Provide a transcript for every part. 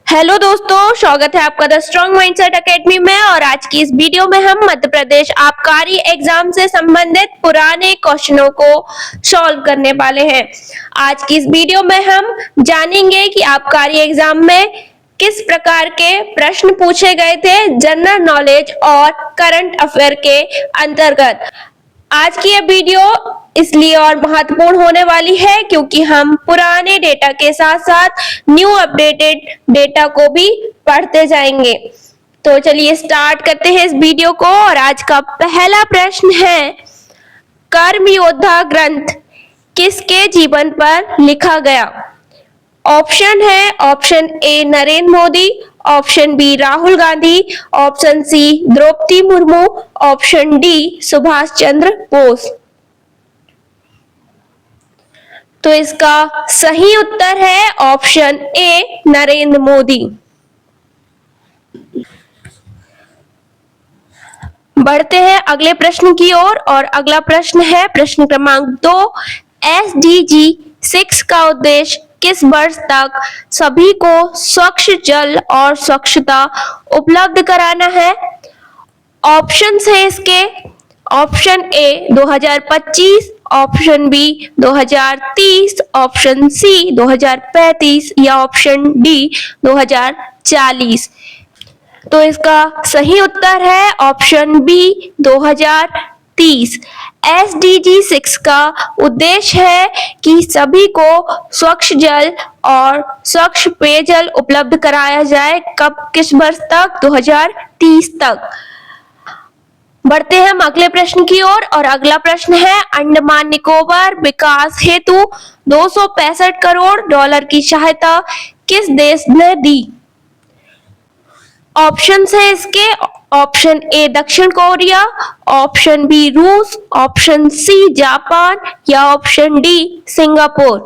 Hello दोस्तों, स्वागत है आपका द स्ट्रॉन्ग माइंडसेट एकेडमी में। और आज की इस वीडियो में हम मध्य प्रदेश आबकारी एग्जाम से संबंधित पुराने क्वेश्चनों को सॉल्व करने वाले हैं। आज की इस वीडियो में हम जानेंगे कि आबकारी एग्जाम में किस प्रकार के प्रश्न पूछे गए थे जनरल नॉलेज और करंट अफेयर के अंतर्गत। आज की यह वीडियो इसलिए और महत्वपूर्ण होने वाली है क्योंकि हम पुराने डेटा के साथ साथ न्यू अपडेटेड डेटा को भी पढ़ते जाएंगे। तो चलिए स्टार्ट करते हैं इस वीडियो को। और आज का पहला प्रश्न है, कर्म योद्धा ग्रंथ किसके जीवन पर लिखा गया? ऑप्शन है option A Narendra Modi, option B Rahul Gandhi, option C Droupadi Murmu, option D Subhash Chandra Bose. तो इसका सही उत्तर है ऑप्शन ए नरेंद्र मोदी। बढ़ते हैं अगले प्रश्न की ओर। और अगला प्रश्न है प्रश्न क्रमांक 2, SDG 6 का उद्देश्य किस वर्ष तक सभी को स्वच्छ जल और स्वच्छता उपलब्ध कराना है? ऑप्शन है इसके, option A 2025, option B 2030, option C 2035 या ऑप्शन डी 2040। तो इसका सही उत्तर है ऑप्शन बी 2030। SDG 6 का उद्देश्य है कि सभी को स्वच्छ जल और स्वच्छ पेयजल उपलब्ध कराया जाए। कब, किस वर्ष तक? 2030 तक। बढ़ते हैं हम अगले प्रश्न की ओर। और अगला प्रश्न है, अंडमान निकोबार विकास हेतु 265 करोड़ डॉलर की सहायता किस देश ने दी? ऑप्शन है इसके, ऑप्शन ए दक्षिण कोरिया, ऑप्शन बी रूस, ऑप्शन सी जापान या ऑप्शन डी सिंगापुर।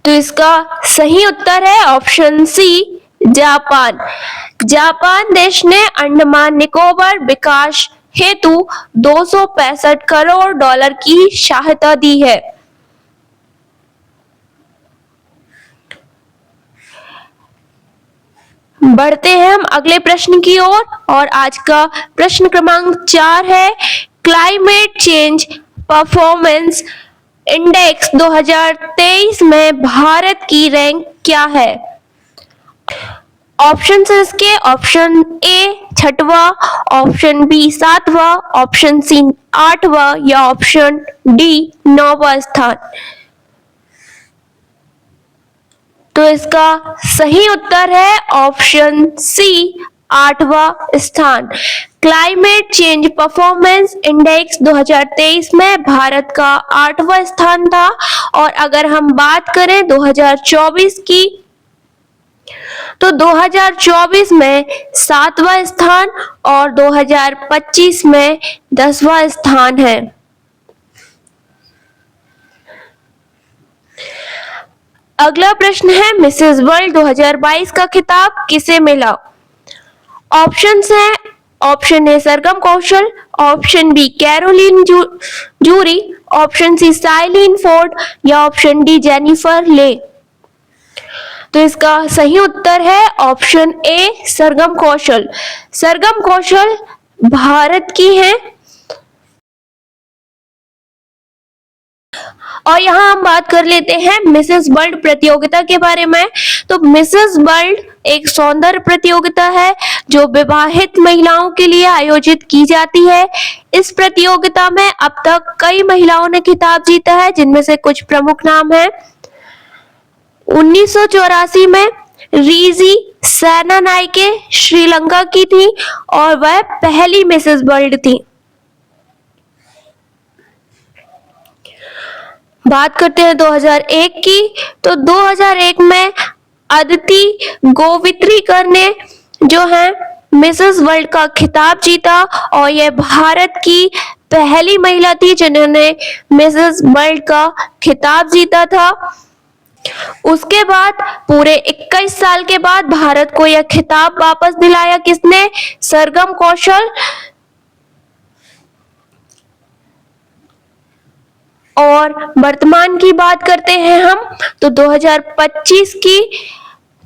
तो इसका सही उत्तर है ऑप्शन सी जापान। जापान देश ने अंडमान निकोबार विकास हेतु 265 करोड़ डॉलर की सहायता दी है। बढ़ते हैं हम अगले प्रश्न की ओर। और आज का प्रश्न क्रमांक 4 है, क्लाइमेट चेंज परफॉर्मेंस इंडेक्स 2023 में भारत की रैंक क्या है? ऑप्शन है इसके, ऑप्शन ए 6वां, ऑप्शन बी 7वां, ऑप्शन सी 8वां या ऑप्शन डी 9वां स्थान। तो इसका सही उत्तर है ऑप्शन सी 8वां स्थान। क्लाइमेट चेंज परफॉर्मेंस इंडेक्स 2023 में भारत का 8वां स्थान था। और अगर हम बात करें 2024 की, तो 2024 में 7वां स्थान और 2025 में 10वां स्थान है। अगला प्रश्न है, मिसेस वर्ल्ड 2022 का खिताब किसे मिला? ऑप्शंस हैं, option A Sargam Kaushal, option B Caroline Jurie, option C Shaelin Ford या ऑप्शन डी जेनिफर ले। तो इसका सही उत्तर है ऑप्शन ए सरगम कौशल। सरगम कौशल भारत की है। और यहाँ हम बात कर लेते हैं मिसेस वर्ल्ड प्रतियोगिता के बारे में। तो मिसेस वर्ल्ड एक सौंदर्य प्रतियोगिता है जो विवाहित महिलाओं के लिए आयोजित की जाती है। इस प्रतियोगिता में अब तक कई महिलाओं ने खिताब जीता है, जिनमें से कुछ प्रमुख नाम हैं। 1984 में रीजी सेनानायके श्रीलंका की थी और वह पहली मिसेस वर्ल्ड थी। बात करते हैं 2001 की, तो 2001 में अदिति गोवित्रीकर ने जो है मिसेस वर्ल्ड का खिताब जीता और यह भारत की पहली महिला थी जिन्होंने मिसेस वर्ल्ड का खिताब जीता था। उसके बाद पूरे 21 साल के बाद भारत को यह खिताब वापस दिलाया किसने? सरगम कौशल। और वर्तमान की बात करते हैं हम तो 2025 की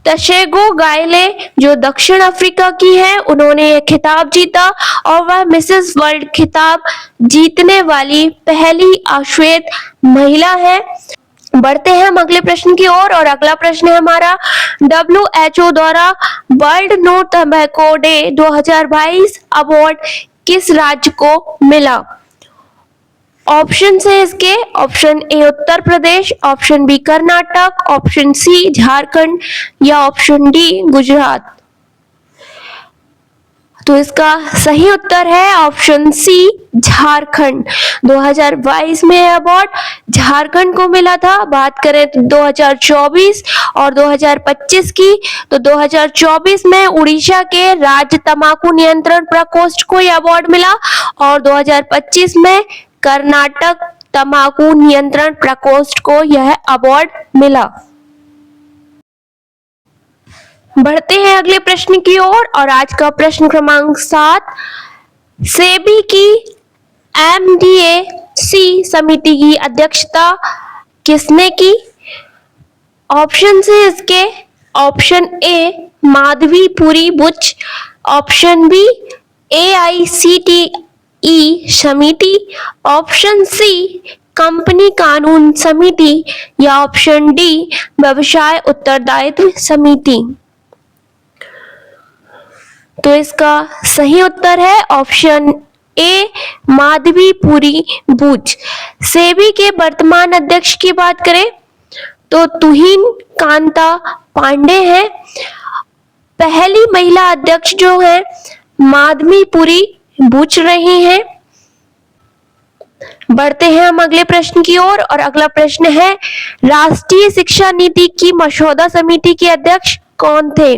तशेगो गायले जो दक्षिण अफ्रीका की है, उन्होंने ये खिताब जीता और वह मिसेस वर्ल्ड खिताब जीतने वाली पहली अश्वेत महिला है। बढ़ते हैं हम अगले प्रश्न की ओर और अगला प्रश्न है हमारा WHO द्वारा world no tobacco day 2022 award किस राज्य को मिला? ऑप्शन है इसके, option A Uttar Pradesh, option B Karnataka, option C Jharkhand या ऑप्शन डी गुजरात। तो इसका सही उत्तर है ऑप्शन सी झारखंड। 2022 में यह अवार्ड झारखंड को मिला था। बात करें तो 2024 और 2025 की, तो 2024 में उड़ीसा के राज्य तंबाकू नियंत्रण प्रकोष्ठ को यह अवार्ड मिला और 2025 में कर्नाटक तंबाकू नियंत्रण प्रकोष्ठ को यह अवार्ड मिला। बढ़ते हैं अगले प्रश्न की ओर और आज का प्रश्न क्रमांक 7, सेबी की MDAC समिति की अध्यक्षता किसने की? ऑप्शन है इसके, option A Madhabi Puri Buch, option B AICTE समिति, ऑप्शन सी कंपनी कानून समिति या ऑप्शन डी व्यवसाय उत्तरदायित्व समिति। तो इसका सही उत्तर है ऑप्शन ए माधवीपुरी बुच। सेबी के वर्तमान अध्यक्ष की बात करें तो तुहिन कांता पांडे हैं। पहली महिला अध्यक्ष जो है माधवीपुरी बुच रही हैं। बढ़ते हैं हम अगले प्रश्न की ओर और अगला प्रश्न है राष्ट्रीय शिक्षा नीति की मसौदा समिति के अध्यक्ष कौन थे?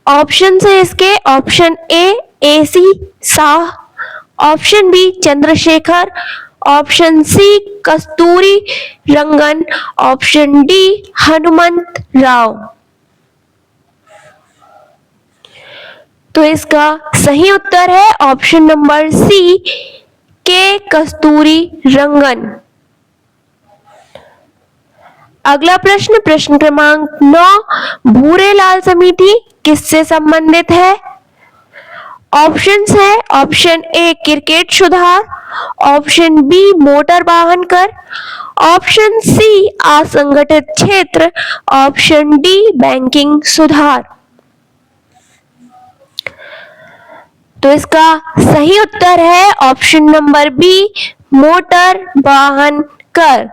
ऑप्शन है इसके, option A AC Shah, option B Chandrashekhar, option C Kasturi Rangan, option D Hanumant Rao. तो इसका सही उत्तर है ऑप्शन नंबर सी के कस्तूरी रंगन। अगला प्रश्न, प्रश्न क्रमांक 9, भूरेलाल समिति किससे संबंधित है? ऑप्शंस है, ऑप्शन ए क्रिकेट सुधार, ऑप्शन बी मोटर वाहन कर, ऑप्शन सी असंगठित क्षेत्र, ऑप्शन डी बैंकिंग सुधार। तो इसका सही उत्तर है ऑप्शन नंबर बी मोटर वाहन कर।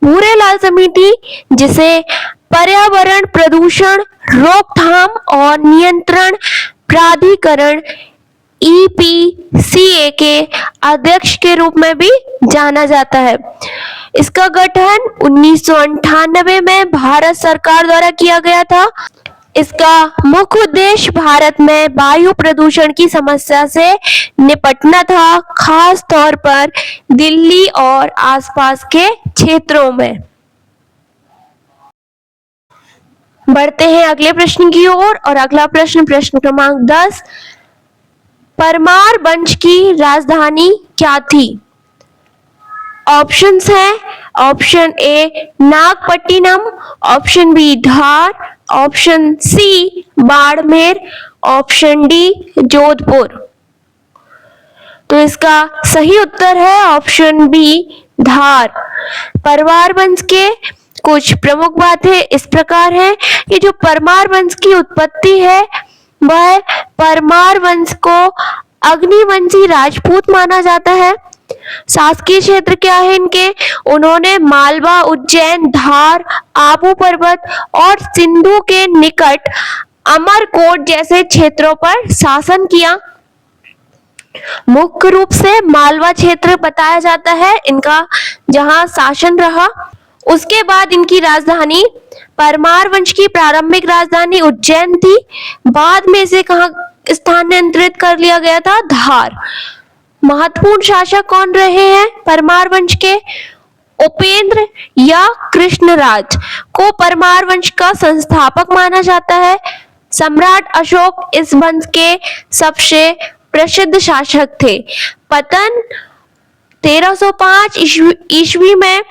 भूरेलाल समिति जिसे पर्यावरण प्रदूषण रोकथाम और नियंत्रण प्राधिकरण EPCA के अध्यक्ष के रूप में भी जाना जाता है। इसका गठन 1998 में भारत सरकार द्वारा किया गया था। इसका मुख्य उद्देश्य भारत में वायु प्रदूषण की समस्या से निपटना था, खास तौर पर दिल्ली और आसपास के क्षेत्रों में। बढ़ते हैं अगले प्रश्न की ओर और अगला प्रश्न, प्रश्न क्रमांक 10, परमार वंश की राजधानी क्या थी? ऑप्शंस हैं, option A Nagapattinam, option B Dhar, option C Barmer, option D Jodhpur. तो इसका सही उत्तर है ऑप्शन बी धार। परमार वंश के कुछ प्रमुख बातें इस प्रकार हैं कि जो परमार वंश की उत्पत्ति है वह परमार वंश को अग्निवंशी राजपूत माना जाता है। शासकीय क्षेत्र क्या है इनके? उन्होंने मालवा, उज्जैन, धार, आबू पर्वत और सिंधु के निकट अमरकोट जैसे क्षेत्रों पर शासन किया। मुख्य रूप से मालवा क्षेत्र बताया जाता है इनका जहां शासन रहा। उसके बाद इनकी राजधानी, परमार वंश की प्रारंभिक राजधानी उज्जैन थी। बाद में इसे कहां स्थानांतरित कर लिया गया था? धार। महत्वपूर्ण शासक कौन रहे हैं परमार वंश के? उपेंद्र या कृष्णराज को परमार वंश का संस्थापक माना जाता है। सम्राट अशोक इस वंश के सबसे प्रसिद्ध शासक थे। पतन 1305 ईस्वी में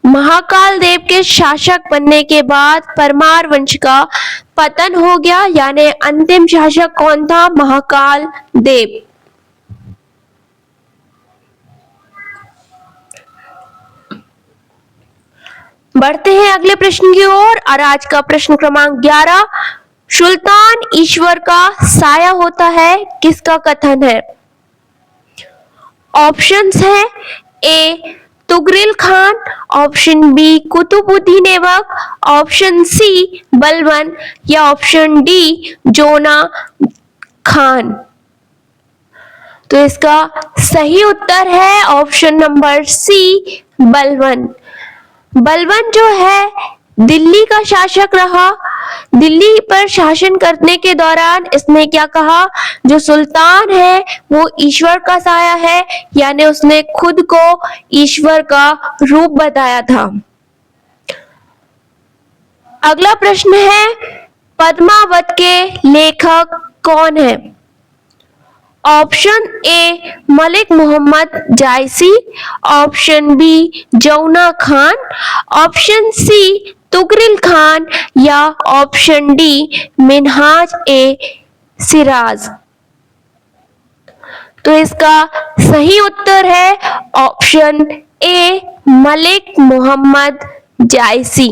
महाकाल देव के शासक बनने के बाद परमार वंश का पतन हो गया, यानी अंतिम शासक कौन था? महाकाल देव। बढ़ते हैं अगले प्रश्न की ओर और आज का प्रश्न क्रमांक 11, सुल्तान ईश्वर का साया होता है, किसका कथन है? ऑप्शंस हैं A Tughril Khan, option B Qutubuddin Aibak, option C Balban या ऑप्शन डी जोना खान। तो इसका सही उत्तर है option number C Balban. Balban जो है दिल्ली का शासक रहा। दिल्ली पर शासन करने के दौरान इसने क्या कहा? जो सुल्तान है वो ईश्वर का साया है, यानी उसने खुद को ईश्वर का रूप बताया था। अगला प्रश्न है, पद्मावत के लेखक कौन है? Option A Malik Muhammad Jayasi, option B Jauna Khan, option C Tughril Khan या ऑप्शन डी मिनहाज ए सिराज। तो इसका सही उत्तर है ऑप्शन ए मलिक मोहम्मद जायसी।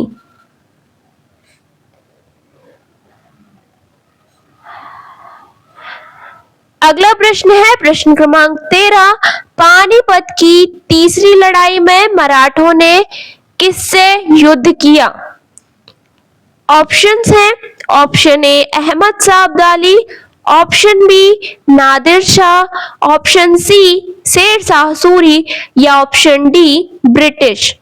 अगला प्रश्न है प्रश्न क्रमांक 13, पानीपत की तीसरी लड़ाई में मराठों ने किससे युद्ध किया? ऑप्शंस हैं option A Ahmad Shah Abdali, option B Nadir Shah, option C Sher Shah Suri या ऑप्शन डी ब्रिटिश।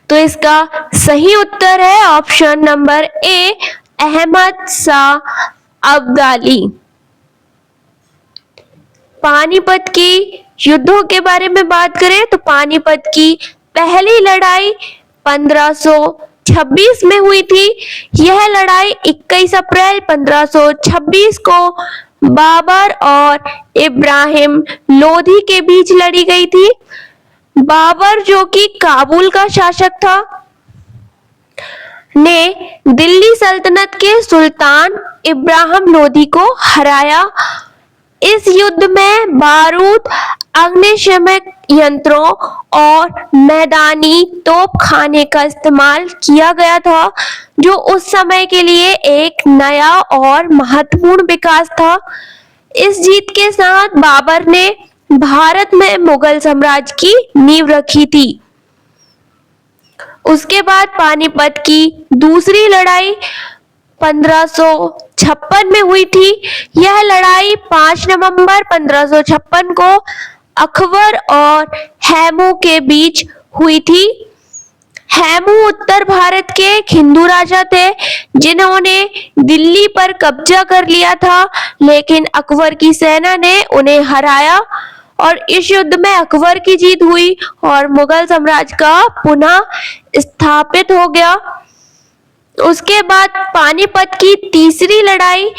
तो इसका सही उत्तर है option number A Ahmad Shah Abdali. Panipat की युद्धों के बारे में बात करें तो पानीपत की पहली लड़ाई 1526 में हुई थी। यह लड़ाई 21 अप्रैल 1526 को बाबर और इब्राहिम लोधी के बीच लड़ी गई थी। बाबर जो कि काबुल का शासक था ने दिल्ली सल्तनत के सुल्तान इब्राहिम लोधी को हराया। इस युद्ध में बारूद, अग्निशमक यंत्रों और मैदानी तोपखाने का इस्तेमाल किया गया था, जो उस समय के लिए एक नया और महत्वपूर्ण विकास था। इस जीत के साथ बाबर ने भारत में मुगल साम्राज्य की नींव रखी थी। उसके बाद पानीपत की दूसरी लड़ाई 1556 में हुई थी। यह लड़ाई 5 नवंबर 1556 को अकबर और हैमू के बीच हुई थी। हैमू उत्तर भारत के हिंदू राजा थे जिन्होंने दिल्ली पर कब्जा कर लिया था, लेकिन अकबर की सेना ने उन्हें हराया और इस युद्ध में अकबर की जीत हुई और मुगल साम्राज्य का पुनः स्थापित हो गया। उसके बाद पानीपत की तीसरी लड़ाई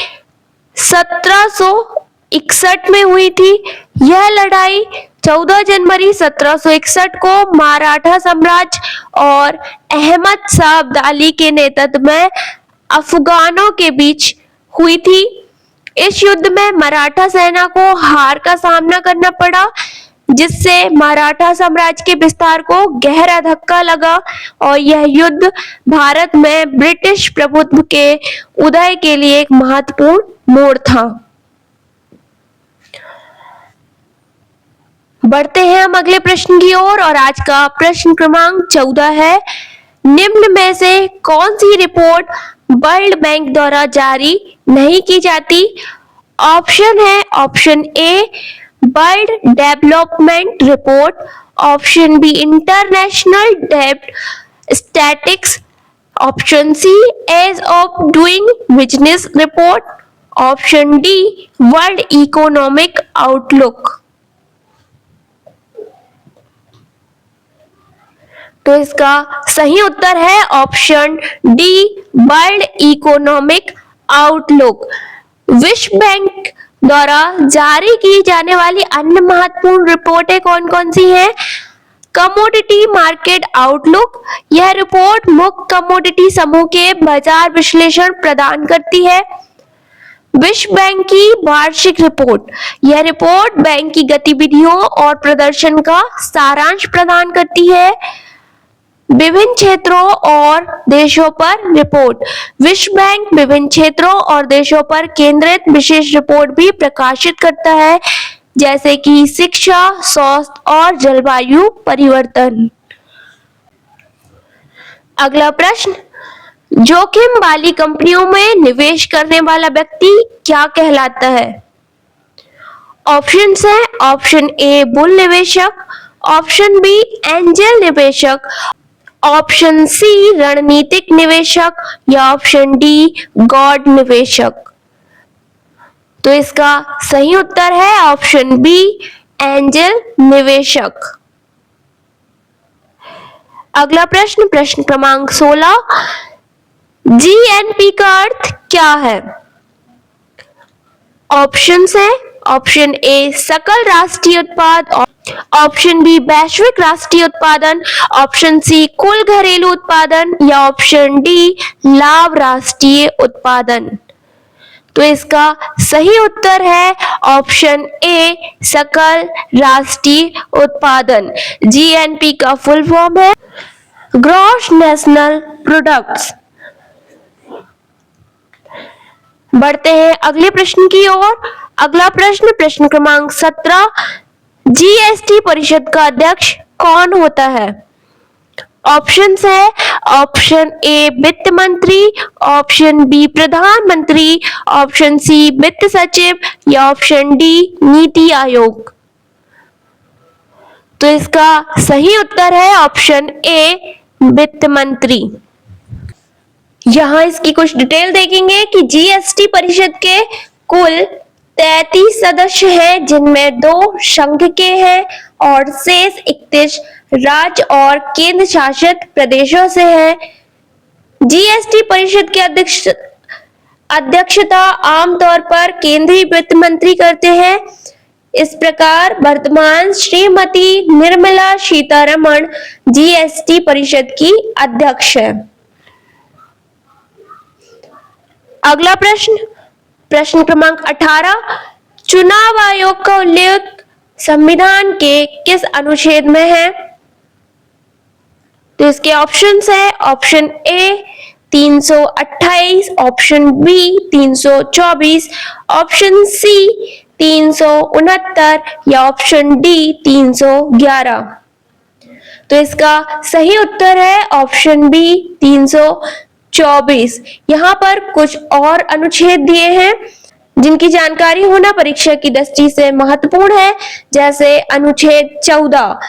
1761 में हुई थी। यह लड़ाई 14 जनवरी 1761 को मराठा साम्राज्य और अहमद शाह अब्दाली के नेतृत्व में अफगानों के बीच हुई थी। इस युद्ध में मराठा सेना को हार का सामना करना पड़ा, जिससे मराठा साम्राज्य के विस्तार को गहरा धक्का लगा और यह युद्ध भारत में ब्रिटिश प्रभुत्व के उदय के लिए एक महत्वपूर्ण मोड़ था। बढ़ते हैं हम अगले प्रश्न की ओर और आज का प्रश्न क्रमांक 14 है, निम्न में से कौन सी रिपोर्ट वर्ल्ड बैंक द्वारा जारी नहीं की जाती? ऑप्शन है option A world development report, option B international डेब्ट statistics, option C ease of doing business report, option D world economic outlook. तो इसका सही उत्तर है option D world economic outlook. विश्व बैंक द्वारा जारी की जाने वाली अन्य महत्वपूर्ण रिपोर्टें कौन कौन सी हैं? कमोडिटी मार्केट आउटलुक, यह रिपोर्ट मुख्य कमोडिटी समूह के बाजार विश्लेषण प्रदान करती है। विश्व बैंक की वार्षिक रिपोर्ट, यह रिपोर्ट बैंक की गतिविधियों और प्रदर्शन का सारांश प्रदान करती है। विभिन्न क्षेत्रों और देशों पर रिपोर्ट, विश्व बैंक विभिन्न क्षेत्रों और देशों पर केंद्रित विशेष रिपोर्ट भी प्रकाशित करता है, जैसे कि शिक्षा, स्वास्थ्य और जलवायु परिवर्तन। अगला प्रश्न, जोखिम वाली कंपनियों में निवेश करने वाला व्यक्ति क्या कहलाता है? ऑप्शंस है, ऑप्शन ए बुल निवेशक, ऑप्शन बी एंजल निवेशक, ऑप्शन सी रणनीतिक निवेशक या ऑप्शन डी गॉड निवेशक। तो इसका सही उत्तर है ऑप्शन बी एंजल निवेशक। अगला प्रश्न, प्रश्न क्रमांक 16, जीएनपी का अर्थ क्या है? ऑप्शंस है, ऑप्शन ए सकल राष्ट्रीय उत्पाद, ऑप्शन बी वैश्विक राष्ट्रीय उत्पादन, ऑप्शन सी कुल घरेलू उत्पादन या ऑप्शन डी लाभ राष्ट्रीय उत्पादन। तो इसका सही उत्तर है ऑप्शन ए सकल राष्ट्रीय उत्पादन। जीएनपी का फुल फॉर्म है ग्रॉस नेशनल प्रोडक्ट्स। बढ़ते हैं अगले प्रश्न की ओर। अगला प्रश्न, प्रश्न क्रमांक 17, जीएसटी परिषद का अध्यक्ष कौन होता है? ऑप्शंस है, ऑप्शन ए वित्त मंत्री, ऑप्शन बी प्रधानमंत्री, ऑप्शन सी वित्त सचिव या ऑप्शन डी नीति आयोग। तो इसका सही उत्तर है ऑप्शन ए वित्त मंत्री। यहां इसकी कुछ डिटेल देखेंगे कि जीएसटी परिषद के कुल 33 सदस्य हैं, जिनमें 2 संघ के हैं और शेष 31 राज्य और केंद्र शासित प्रदेशों से हैं। जीएसटी परिषद की अध्यक्षता आमतौर पर केंद्रीय वित्त मंत्री करते हैं। इस प्रकार वर्तमान श्रीमती निर्मला सीतारमण जीएसटी परिषद की अध्यक्ष है। अगला प्रश्न, प्रश्न क्रमांक 18, चुनाव आयोग का उल्लेख संविधान के किस अनुच्छेद में है? तो इसके ऑप्शंस है, option A 328, option B 324, option C 369 या ऑप्शन डी 311। तो इसका सही उत्तर है ऑप्शन बी 324। यहाँ पर कुछ और अनुच्छेद दिए हैं जिनकी जानकारी होना परीक्षा की दृष्टि से महत्वपूर्ण है, जैसे अनुच्छेद 14।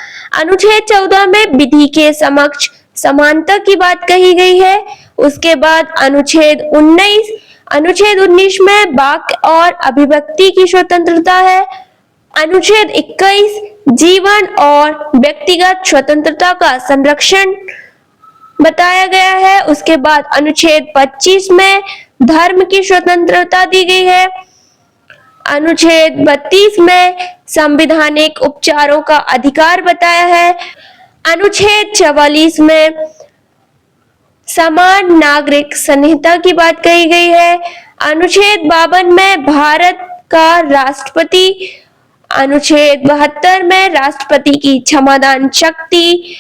अनुच्छेद 14 में विधि के समक्ष समानता की बात कही गई है। उसके बाद अनुच्छेद 19 में वाक्य और अभिव्यक्ति की स्वतंत्रता है। अनुच्छेद 21 जीवन और व्यक्तिगत स्वतंत्रता का संरक्षण बताया गया है। उसके बाद अनुच्छेद 25 में धर्म की स्वतंत्रता दी गई है। अनुच्छेद 32 में संवैधानिक उपचारों का अधिकार बताया है। अनुच्छेद 44 में समान नागरिक संहिता की बात कही गई है। अनुच्छेद 52 में भारत का राष्ट्रपति, अनुच्छेद 72 में राष्ट्रपति की क्षमादान शक्ति,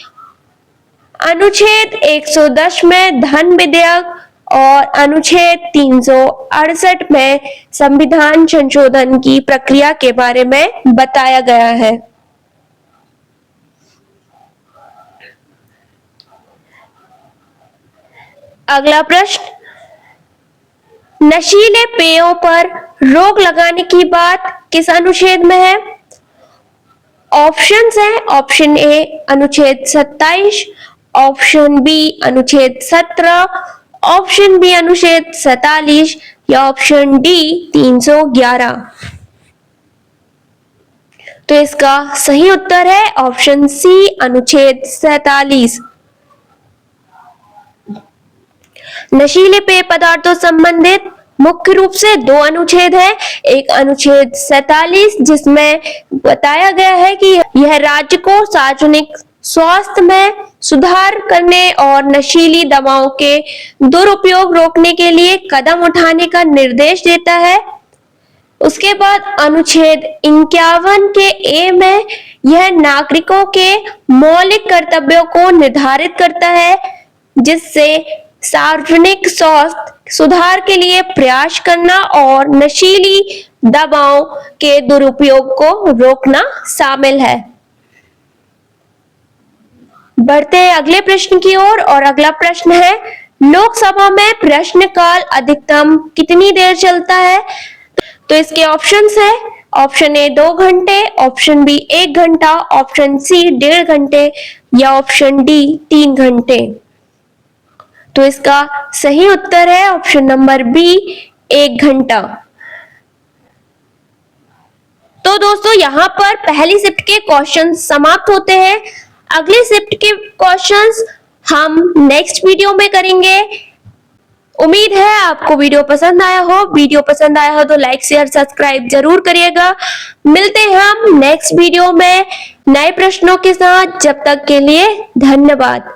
अनुच्छेद 110 में धन विधेयक और अनुच्छेद 368 में संविधान संशोधन की प्रक्रिया के बारे में बताया गया है। अगला प्रश्न, नशीले पेयों पर रोक लगाने की बात किस अनुच्छेद में है? ऑप्शंस हैं, ऑप्शन ए अनुच्छेद 27, ऑप्शन बी अनुच्छेद 17, ऑप्शन बी अनुच्छेद 47 या ऑप्शन डी 311। तो इसका सही उत्तर है ऑप्शन सी अनुच्छेद 47। नशीले पेय पदार्थों संबंधित मुख्य रूप से दो अनुच्छेद हैं। एक अनुच्छेद 47 जिसमें बताया गया है कि यह राज्य को सार्वजनिक स्वास्थ्य में सुधार करने और नशीली दवाओं के दुरुपयोग रोकने के लिए कदम उठाने का निर्देश देता है। उसके बाद अनुच्छेद 51 के ए में यह नागरिकों के मौलिक कर्तव्यों को निर्धारित करता है, जिससे सार्वजनिक स्वास्थ्य सुधार के लिए प्रयास करना और नशीली दवाओं के दुरुपयोग को रोकना शामिल है। बढ़ते हैं अगले प्रश्न की ओर और अगला प्रश्न है, लोकसभा में प्रश्नकाल अधिकतम कितनी देर चलता है? तो इसके ऑप्शंस है, ऑप्शन ए 2 घंटे, ऑप्शन बी 1 घंटा, ऑप्शन सी 1.5 घंटे या ऑप्शन डी 3 घंटे। तो इसका सही उत्तर है ऑप्शन नंबर बी 1 घंटा। तो दोस्तों यहाँ पर पहली शिफ्ट के क्वेश्चन समाप्त होते हैं। अगली शिफ्ट के क्वेश्चंस हम नेक्स्ट वीडियो में करेंगे। उम्मीद है आपको वीडियो पसंद आया हो। वीडियो पसंद आया हो तो लाइक शेयर सब्सक्राइब जरूर करिएगा। मिलते हैं हम नेक्स्ट वीडियो में नए प्रश्नों के साथ। जब तक के लिए धन्यवाद।